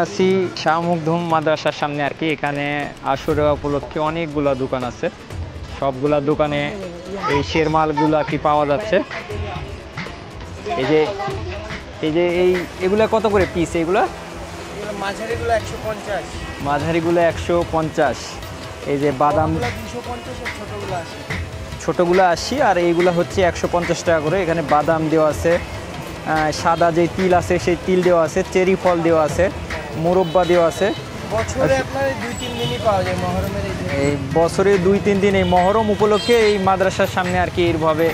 আছি শাহ মখদুম মাদ্রাসার সামনে আর কি। এখানে আশুরা উপলক্ষে অনেকগুলা দোকান আছে, সবগুলা দোকানে এই শেরমালগুলো আর কি পাওয়া যাচ্ছে। এগুলা কত করে পিস? এগুলা মাঝারিগুলো 150, মাঝারিগুলো 150, এই যে বাদাম 250 আর ছোটগুলো 80। ছোটগুলো 80 আর এইগুলো হচ্ছে 150 টাকা করে। এখানে বাদাম দেওয়া আছে, সাদা যে তিল আছে সেই তিল দেওয়া আছে, চেরি ফল দেওয়া আছে, মুরব্বা দেওয়া আছে। বছরে আপনার 2-3 দিনই পাওয়া যায় মহরমের এই বছরে 2-3 দিন এই মহরম উপলক্ষে এই মাদ্রাসার সামনে আর কি এইভাবে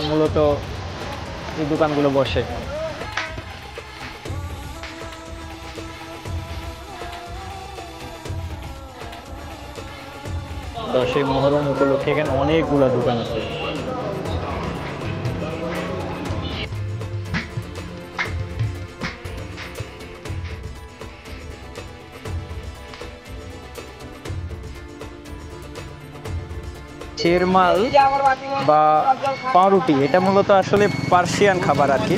মূলত এই দোকানগুলো বসে। তো সেই মহরম উপলক্ষে এখানে অনেকগুলো দোকান আছে। শেরমাল বা পাউরুটি এটা মূলত আসলে পার্সিয়ান খাবার আর কি।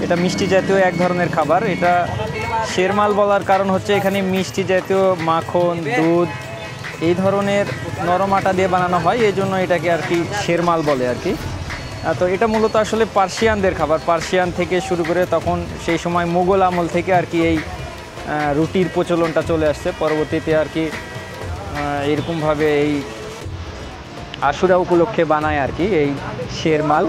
এটা মিষ্টি জাতীয় এক ধরনের খাবার। এটা শেরমাল বলার কারণ হচ্ছে এখানে মিষ্টি জাতীয় মাখন, দুধ এই ধরনের নরম আটা দিয়ে বানানো হয়, এই জন্য এটাকে আর কি শেরমাল বলে আর কি। তো এটা মূলত আসলে পার্সিয়ানদের খাবার। পার্সিয়ান থেকে শুরু করে তখন সেই সময় মুঘল আমল থেকে আর কি এই রুটির প্রচলনটা চলে আসছে। পরবর্তীতে আর কি এরকমভাবে এই আশুরা উপলক্ষে বানায় আর কি এই শেরমাল।